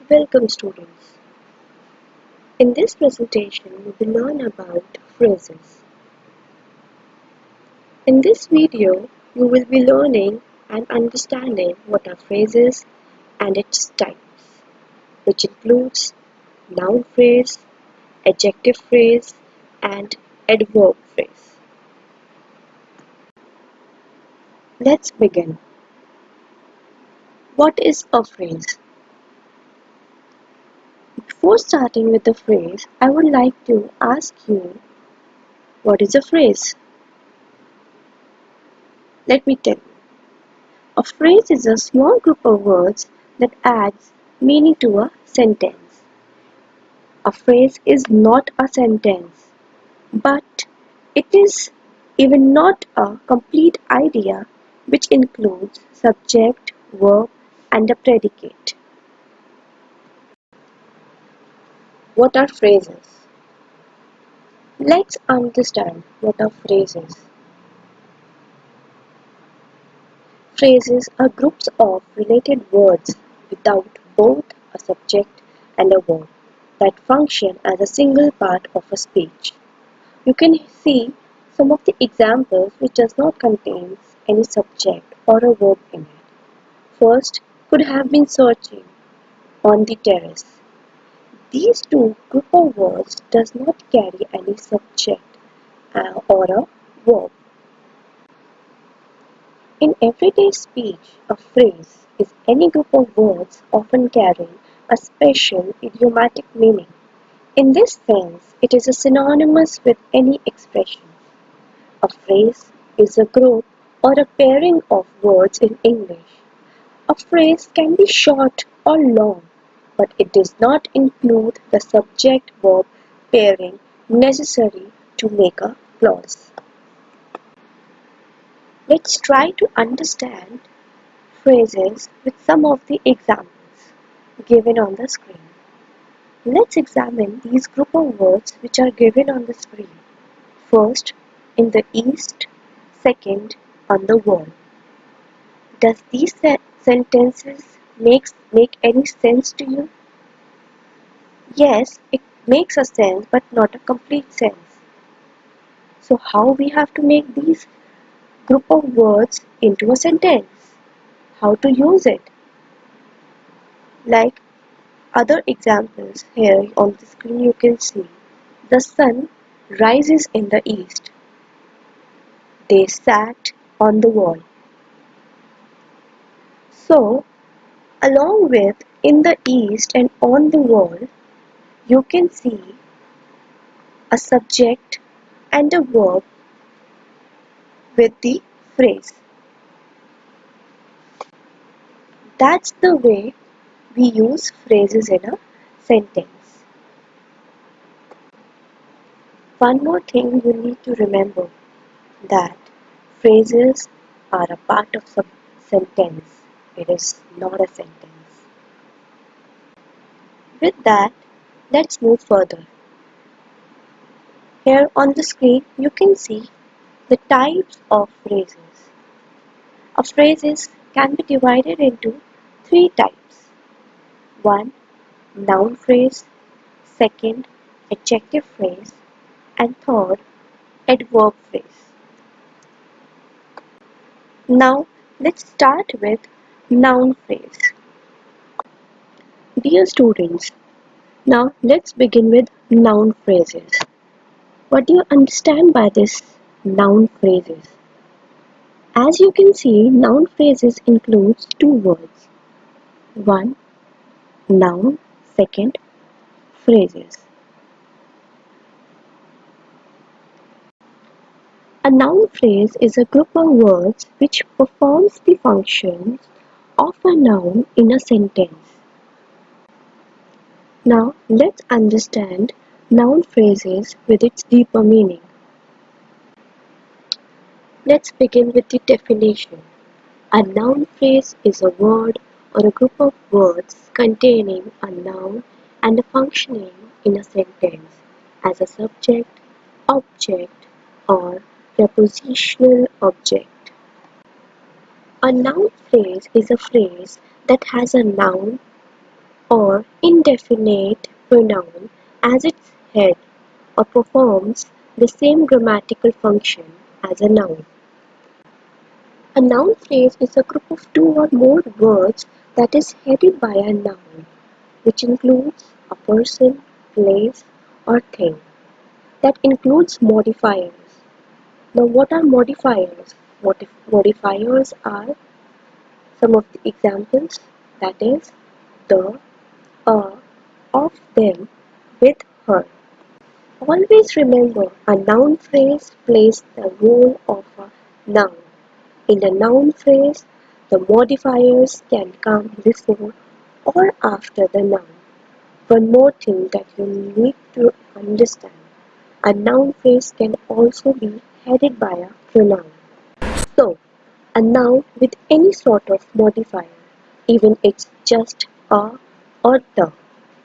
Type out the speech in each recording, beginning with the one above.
Welcome students. In this presentation we will learn about phrases. In this video you will be learning and understanding what are phrases and its types, which includes noun phrase, adjective phrase and adverb phrase. Let's begin. What is a phrase? Before starting with the phrase, I would like to ask you, what is a phrase? Let me tell you. A phrase is a small group of words that adds meaning to a sentence. A phrase is not a sentence, but it is even not a complete idea which includes subject, verb, and a predicate. What are phrases? Let's understand what are phrases. Phrases are groups of related words without both a subject and a verb that function as a single part of a speech. You can see some of the examples which does not contain any subject or a verb in it. First, could have been searching on the terrace. These two group of words does not carry any subject or a verb. In everyday speech, a phrase is any group of words often carrying a special idiomatic meaning. In this sense, it is synonymous with any expression. A phrase is a group or a pairing of words in English. A phrase can be short or long, but it does not include the subject-verb pairing necessary to make a clause. Let's try to understand phrases with some of the examples given on the screen. Let's examine these group of words which are given on the screen. First, in the east, second, on the wall. Does these sentences make any sense to you? Yes, it makes a sense but not a complete sense. So how we have to make these group of words into a sentence? How to use it? Like other examples here on the screen you can see, the sun rises in the east. They sat on the wall. So, along with in the east and on the wall, you can see a subject and a verb with the phrase. That's the way we use phrases in a sentence. One more thing you need to remember, that phrases are a part of a sentence. It is not a sentence. With that, let's move further. Here on the screen, you can see the types of phrases. A phrase can be divided into three types. 1. Noun phrase, second, adjective phrase, and third, adverb phrase. Now, let's start with noun phrase. Dear students, now let's begin with noun phrases. What do you understand by this noun phrases? As you can see, noun phrases includes two words. 1. Noun, second, phrases. A noun phrase is a group of words which performs the functions of a noun in a sentence. Now let's understand noun phrases with its deeper meaning. Let's begin with the definition. A noun phrase is a word or a group of words containing a noun and functioning in a sentence as a subject, object, or prepositional object. A noun phrase is a phrase that has a noun or indefinite pronoun as its head or performs the same grammatical function as a noun. A noun phrase is a group of two or more words that is headed by a noun, which includes a person, place, or thing. That includes modifiers. Now, what are modifiers? Modifiers are some of the examples, that is, the, a, of, them, with, her. Always remember, a noun phrase plays the role of a noun. In a noun phrase, the modifiers can come before or after the noun. One more thing that you need to understand, a noun phrase can also be headed by a pronoun. So, a noun with any sort of modifier, even it's just a or the,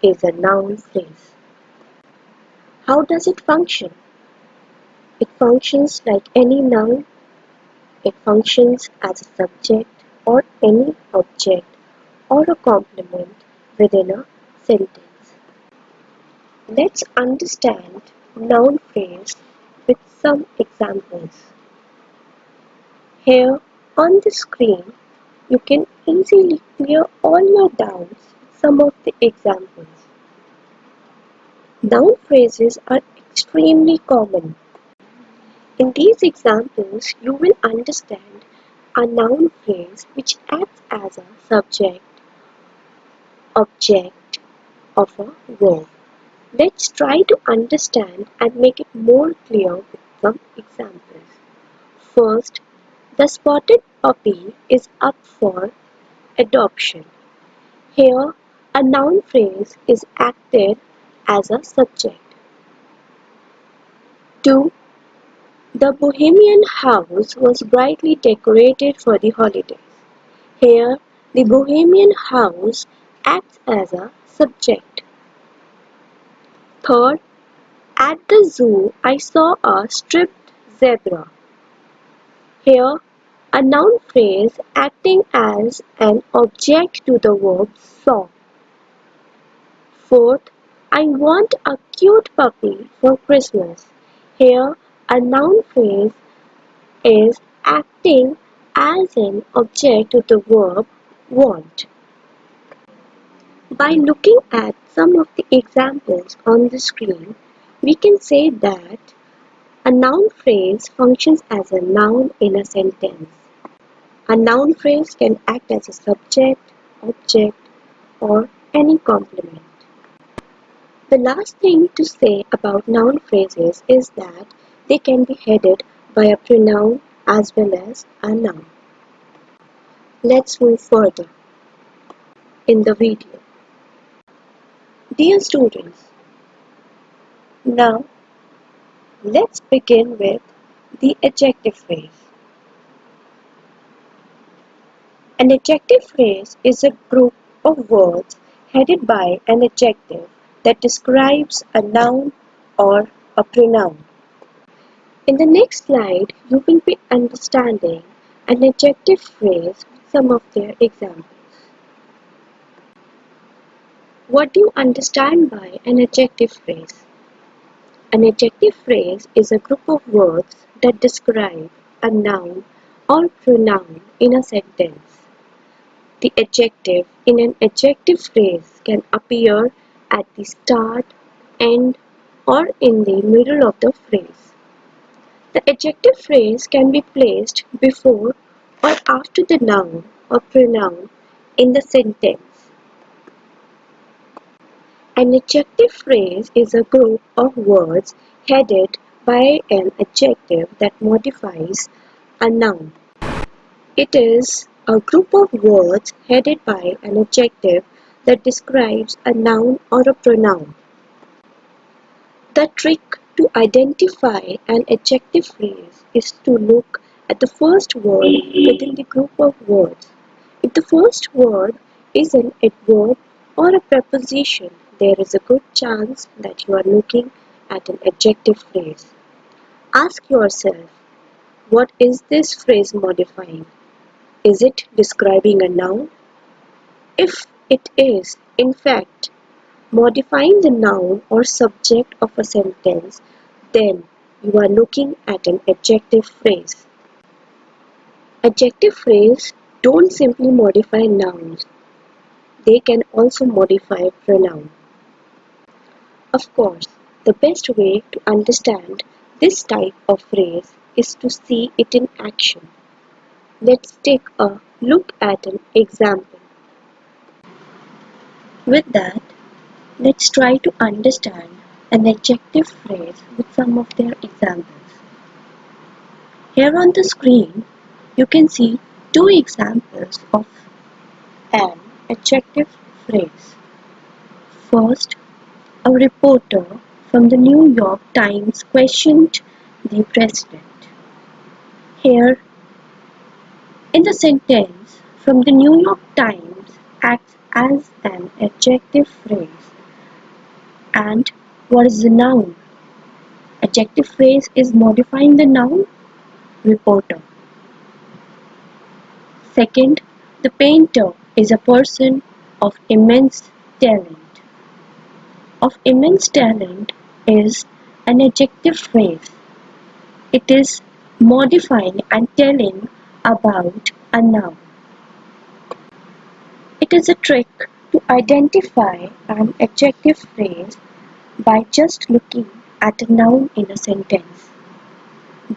is a noun phrase. How does it function? It functions like any noun. It functions as a subject or any object or a complement within a sentence. Let's understand noun phrase with some examples. Here on the screen, you can easily clear all your doubts with some of the examples. Noun phrases are extremely common. In these examples, you will understand a noun phrase which acts as a subject, object of a verb. Let's try to understand and make it more clear with some examples. First, the spotted puppy is up for adoption. Here, a noun phrase is acted as a subject. 2. The Bohemian house was brightly decorated for the holidays. Here, the Bohemian house acts as a subject. Third, at the zoo I saw a striped zebra. Here, a noun phrase acting as an object to the verb saw. Fourth, I want a cute puppy for Christmas. Here, a noun phrase is acting as an object to the verb want. By looking at some of the examples on the screen, we can say that a noun phrase functions as a noun in a sentence. A noun phrase can act as a subject, object, or any complement. The last thing to say about noun phrases is that they can be headed by a pronoun as well as a noun. Let's move further in the video. Dear students, now let's begin with the adjective phrase. An adjective phrase is a group of words headed by an adjective that describes a noun or a pronoun. In the next slide, you will be understanding an adjective phrase with some of their examples. What do you understand by an adjective phrase? An adjective phrase is a group of words that describe a noun or pronoun in a sentence. The adjective in an adjective phrase can appear at the start, end, or in the middle of the phrase. The adjective phrase can be placed before or after the noun or pronoun in the sentence. An adjective phrase is a group of words headed by an adjective that modifies a noun. It is a group of words headed by an adjective that describes a noun or a pronoun. The trick to identify an adjective phrase is to look at the first word within the group of words. If the first word is an adverb or a preposition, there is a good chance that you are looking at an adjective phrase. Ask yourself, what is this phrase modifying? Is it describing a noun? If it is, In fact, modifying the noun or subject of a sentence, then you are looking at an adjective phrase. Adjective phrases don't simply modify nouns, they can also modify pronouns. Of course, the best way to understand this type of phrase is to see it in action. Let's take a look at an example. With that, let's try to understand an adjective phrase with some of their examples. Here on the screen, you can see two examples of an adjective phrase. First, a reporter from the New York Times questioned the president. Here, in the sentence, from the New York Times acts as an adjective phrase. And what is the noun? Adjective phrase is modifying the noun reporter. Second, the painter is a person of immense talent. Of immense talent is an adjective phrase. It is modifying and telling about a noun. It is a trick to identify an adjective phrase by just looking at a noun in a sentence.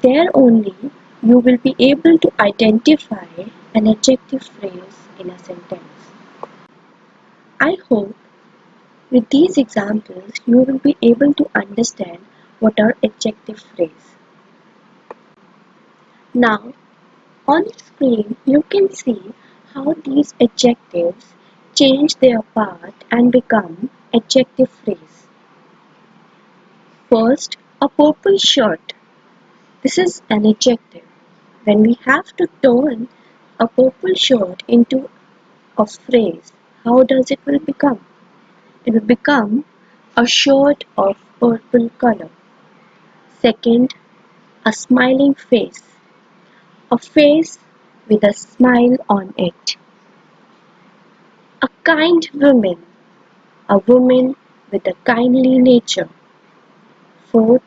There only you will be able to identify an adjective phrase in a sentence. I hope with these examples you will be able to understand what are adjective phrases. Now, on the screen you can see how these adjectives change their part and become adjective phrase. First, a purple shirt. This is an adjective. When we have to turn a purple shirt into a phrase, how does it will become? It will become a shirt of purple color. Second, a smiling face. A face with a smile on it. A kind woman. A woman with a kindly nature. Fourth,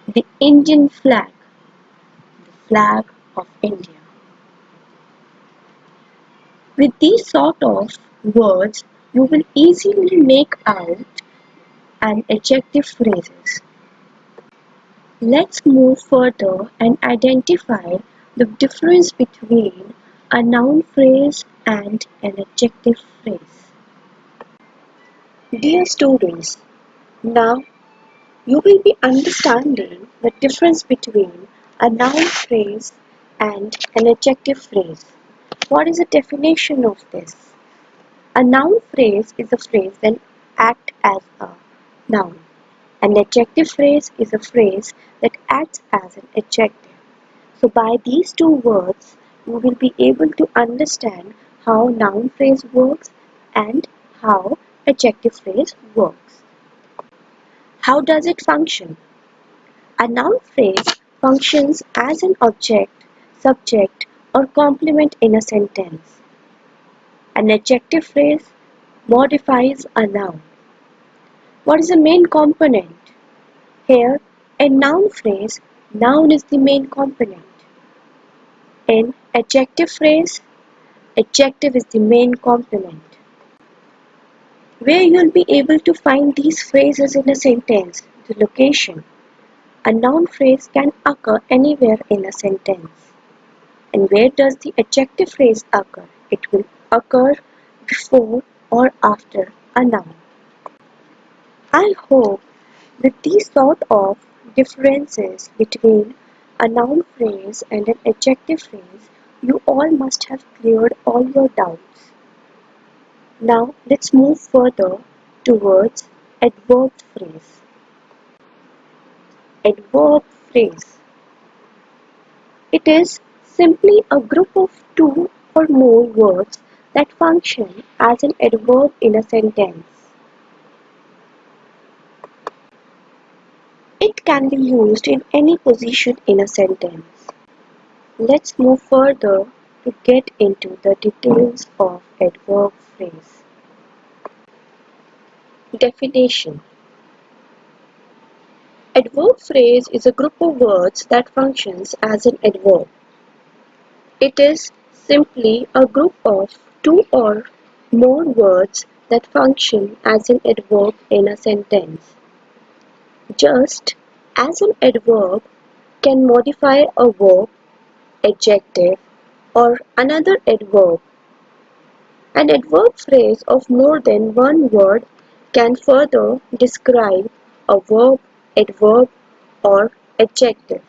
the Indian flag. The flag of India. With these sort of words, you will easily make out an adjective phrases. Let's move further and identify the difference between a noun phrase and an adjective phrase. Dear students, now you will be understanding the difference between a noun phrase and an adjective phrase. What is the definition of this? A noun phrase is a phrase that acts as a noun. An adjective phrase is a phrase that acts as an adjective. So by these two words, you will be able to understand how noun phrase works and how adjective phrase works. How does it function? A noun phrase functions as an object, subject, or complement in a sentence. An adjective phrase modifies a noun. What is the main component? Here, in noun phrase, noun is the main component. In adjective phrase, adjective is the main complement. Where you will be able to find these phrases in a sentence, the location. A noun phrase can occur anywhere in a sentence. And where does the adjective phrase occur? It will occur before or after a noun. I hope with these sort of differences between a noun phrase and an adjective phrase, you all must have cleared all your doubts. Now let's move further towards adverb phrase. Adverb phrase. It is simply a group of two or more words that function as an adverb in a sentence. It can be used in any position in a sentence. Let's move further to get into the details of adverb phrase. Definition. Adverb phrase is a group of words that functions as an adverb. It is simply a group of two or more words that function as an adverb in a sentence. Just as an adverb can modify a verb, adjective, or another adverb, an adverb phrase of more than one word can further describe a verb, adverb, or adjective.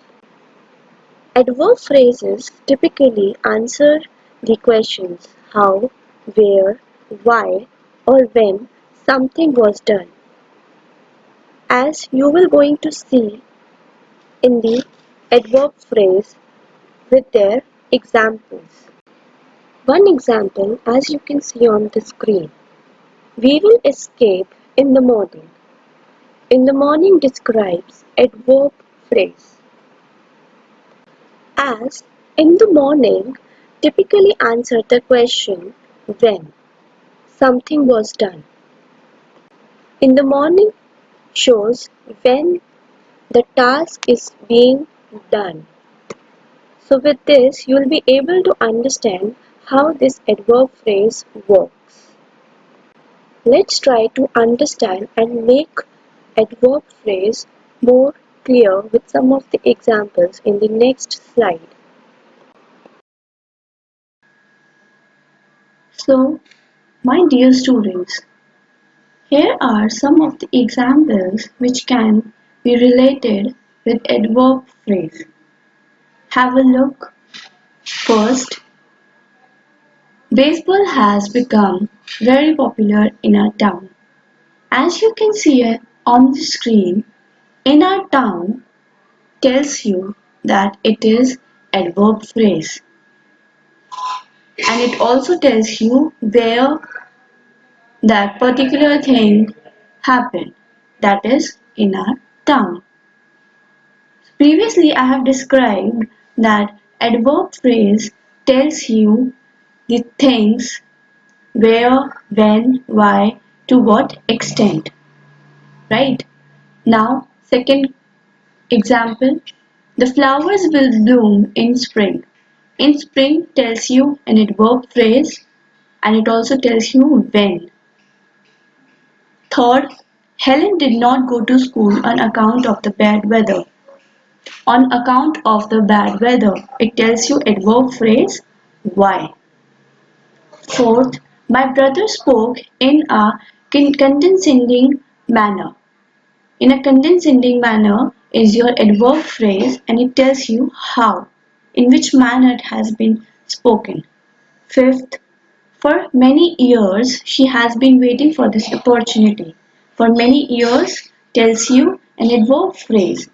Adverb phrases typically answer the questions how, where, why, or when something was done, as you will going to see in the adverb phrase with their examples. One example, as you can see on the screen, we will escape in the morning. In the morning describes adverb phrase. As in the morning typically answer the question when something was done. In the morning shows when the task is being done. So with this you will be able to understand how this adverb phrase works. Let's try to understand and make adverb phrase more clear with some of the examples in the next slide. So, my dear students, here are some of the examples which can be related with adverb phrase. Have a look. First, baseball has become very popular in our town. As you can see on the screen, in our town tells you that it is adverb phrase, and it also tells you where that particular thing happened, that is in our town. Previously I have described that adverb phrase tells you the things where, when, why, to what extent. Right? Now, second example, the flowers will bloom in spring. In spring tells you an adverb phrase and it also tells you when. Third, Helen did not go to school on account of the bad weather. On account of the bad weather, it tells you adverb phrase why. Fourth, my brother spoke in a condescending manner. In a condescending manner is your adverb phrase and it tells you how, in which manner it has been spoken. Fifth, for many years she has been waiting for this opportunity. For many years tells you an adverb phrase.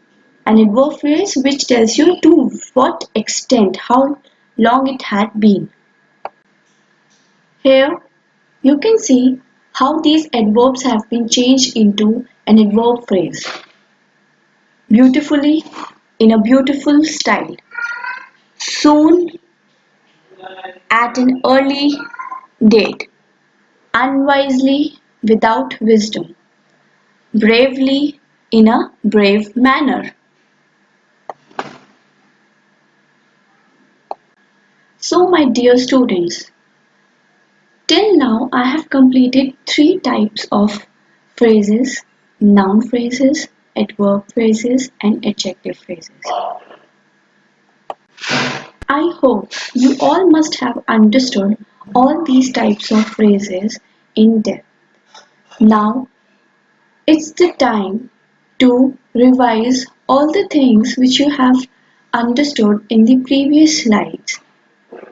An adverb phrase which tells you to what extent, how long it had been. Here you can see how these adverbs have been changed into an adverb phrase. Beautifully, in a beautiful style. Soon, at an early date. Unwisely, without wisdom. Bravely, in a brave manner. So my dear students, till now I have completed three types of phrases: noun phrases, adverb phrases and adjective phrases. I hope you all must have understood all these types of phrases in depth. Now it's the time to revise all the things which you have understood in the previous slides.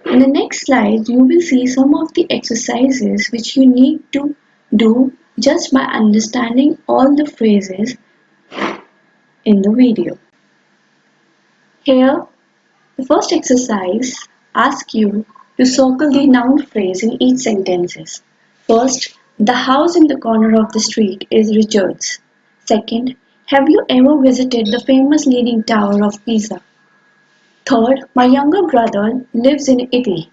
In the next slide, you will see some of the exercises which you need to do just by understanding all the phrases in the video. Here, the first exercise asks you to circle the noun phrase in each sentences. First, the house in the corner of the street is Richard's. Second, have you ever visited the famous leaning tower of Pisa? Third, my younger brother lives in Italy.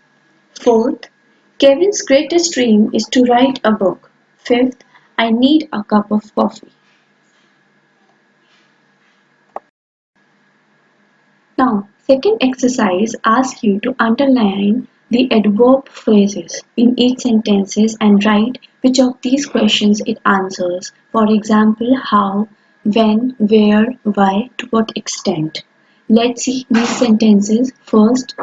Fourth, Kevin's greatest dream is to write a book. Fifth, I need a cup of coffee. Now, second exercise asks you to underline the adverb phrases in each sentences and write which of these questions it answers. For example, how, when, where, why, to what extent. Let's see these sentences. First,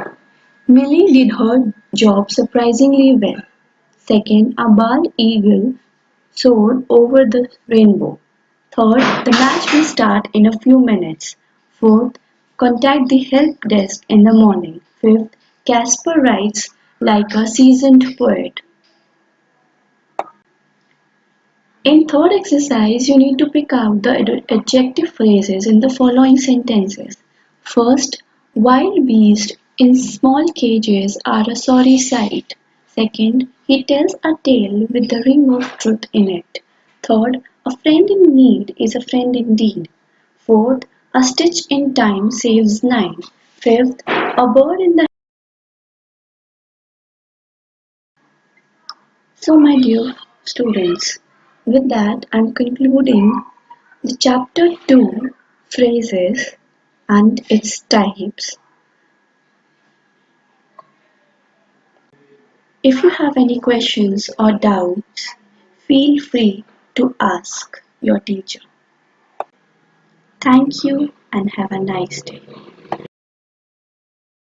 Millie did her job surprisingly well. Second, a bald eagle soared over the rainbow. Third, the match will start in a few minutes. Fourth, contact the help desk in the morning. Fifth, Casper writes like a seasoned poet. In third exercise, you need to pick out the adjective phrases in the following sentences. First, wild beasts in small cages are a sorry sight. Second, he tells a tale with the ring of truth in it. Third, a friend in need is a friend indeed. Fourth, a stitch in time saves nine. Fifth, a bird in the. So, my dear students, with that, I'm concluding the chapter 2 phrases and its types. If you have any questions or doubts, feel free to ask your teacher. Thank you and have a nice day.